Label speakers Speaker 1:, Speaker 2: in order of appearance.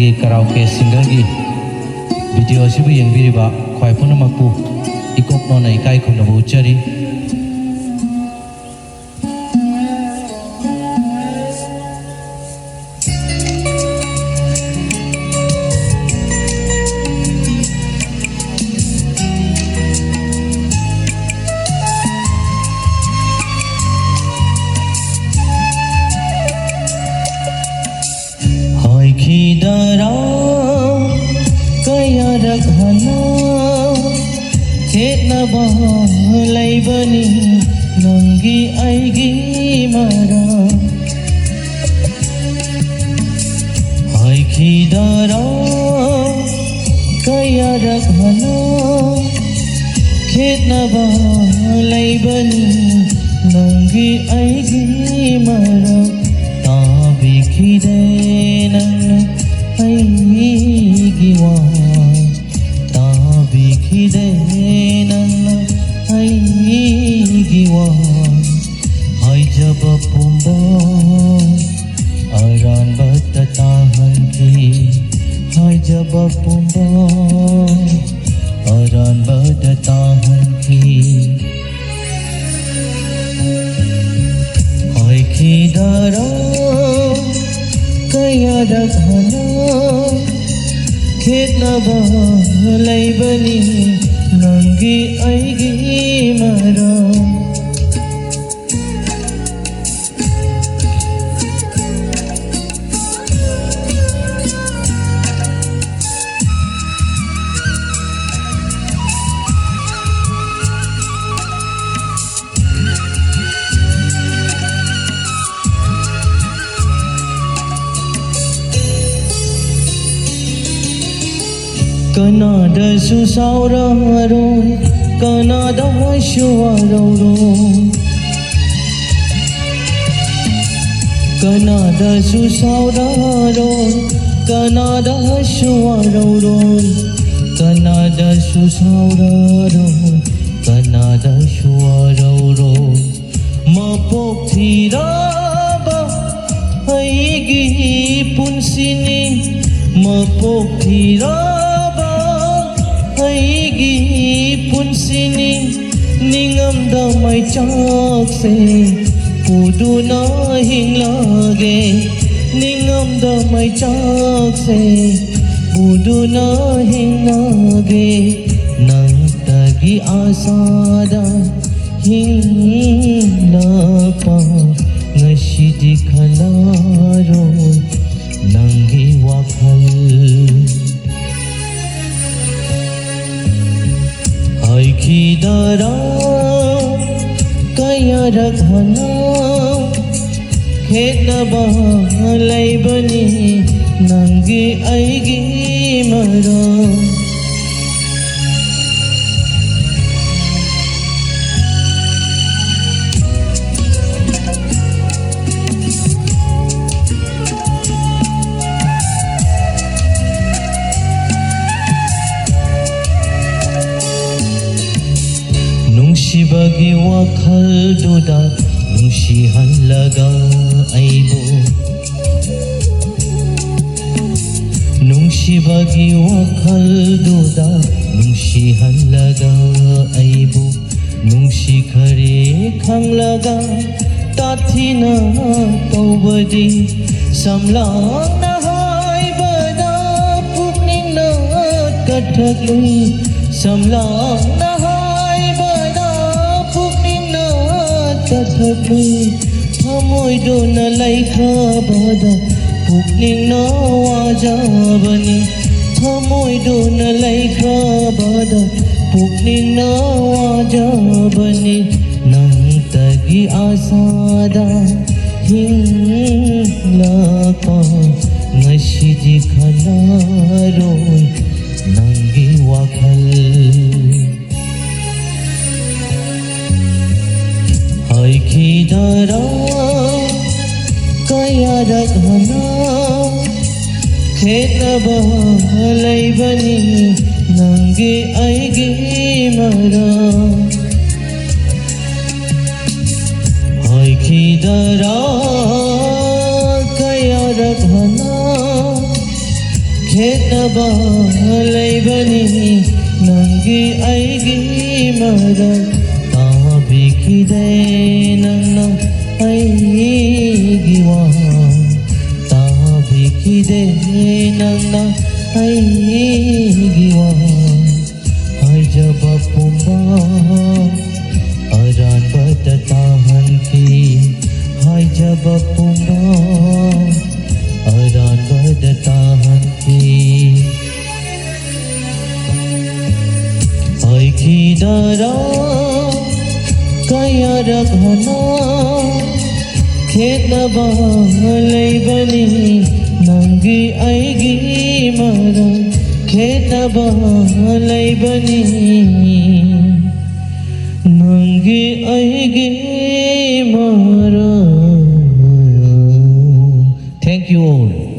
Speaker 1: ꯑꯩꯈꯣꯏꯒꯤ ꯀꯔꯥꯎꯀꯦ ꯁꯤꯡꯒꯔꯒꯤ ꯚꯤꯗꯤꯑꯣ ꯑꯁꯤꯕꯨ ꯌꯦꯡꯕꯤꯔꯤꯕ ꯈ꯭ꯋꯥꯏ ꯄꯨꯝꯅꯃꯛꯄꯨ ꯏꯀꯣꯛꯅꯣꯅ ꯏꯀꯥꯏ ꯈꯨꯝꯅꯕ ꯎꯠꯆꯔꯤ꯫
Speaker 2: खिदरा कयारक हना खेतनबा लैबनी नंगी आइगी मरा हाय खिदरा कयारक हना खेतनबा लैबनी नंगी आइगी मरा ताबी खिदे ಐಗಿವಾ ತಾಬಿಖಿದೆ ನನ್ನ ಐಗಿವಾ ಹೈಜಬ ಪುಂಬ ಅರಾನ್ ಬತ್ತ ತಾಹಂಕಿ ಹೈಜಬ ಪುಂಬ ಅರಾನ್ ಬತ್ತ ತಾಹಂಕಿ ಹೈಖಿದರಾ कयारक हना खेतनबा लैबनी नंगी आइगी मरा कनादसु सावरारो कनादसु वारौरो कनादसु सावरारो कनादसु वारौरो कनादसु सावरारो कनादसु वारौरो मपोक थिराबा ऐगी पुनसिनी मपोक थिराबा ऐगी पुनसिनी निंगमदा मैचाकसे पुदुना हिंगलागे निंगमदा मैचाकसे पुदुना हिंगलागे नंतगी आसादा हिंगलापा ngashidi khalaro nangi wakhal हाय खिदरा कयारक हना खेतनबा लैबनी नंगी आइगी मरा नुंशिबगी वाखलदुदा नुंशिहल्लगा आइबो नुंशिबगी वाखलदुदा नुंशिहल्लगा आइबो नुंशिखरे खंगलगा ताथिना तौबदी समलांगना हायबदा पुकनिंगना कठगलुई समलांगना तथबी थमोइदो न लैखाबदा पुकनिंग न वाजाबनी थमोइदो न लैखाबदा पुकनिंग न वाजाबनी नंतगी आसादा हिंगलापा ngashidi khalaro nangi wakhal हाय खिदरा कयारक हना खेतनबा लैबनी नंगी आइगी मरा हाय खिदरा कयारक हना ꯈꯦꯠꯅꯕ ꯂꯩꯕꯅꯤ ꯅꯪꯒꯤ ꯑꯩꯒꯤ ꯃꯔꯛ ꯇꯥꯕꯤꯈꯤꯗꯦ ꯅꯪꯅ ꯑꯩꯒꯤ ꯋꯥ ꯇꯥꯕꯤꯈꯤꯗꯦ ꯅꯪꯅ ꯑꯩꯒꯤ ꯋꯥ ꯍꯥꯏꯖꯕ ꯄꯨꯝꯕ ꯑꯔꯥꯟꯕꯗ ꯇꯥꯍꯟꯈꯤ ꯍꯥꯏꯖꯕ ꯄꯨꯝꯕ ꯑꯔꯥꯟꯕꯗ ꯇꯥꯍꯟꯈꯤ ꯍꯥꯏꯈꯤꯗꯔꯥ ꯀꯌꯥꯔꯛ ꯍꯟꯅ ꯈꯦꯠꯅꯕ ꯂꯩꯕꯅꯤ ꯅꯪꯒꯤ ꯑꯩꯒꯤ ꯃꯔꯛ ꯈꯦꯠꯅꯕ ꯂꯩꯕꯅꯤ ꯅꯪꯒꯤ ꯑꯩꯒꯤ ꯃꯔꯛ
Speaker 1: Thank you all.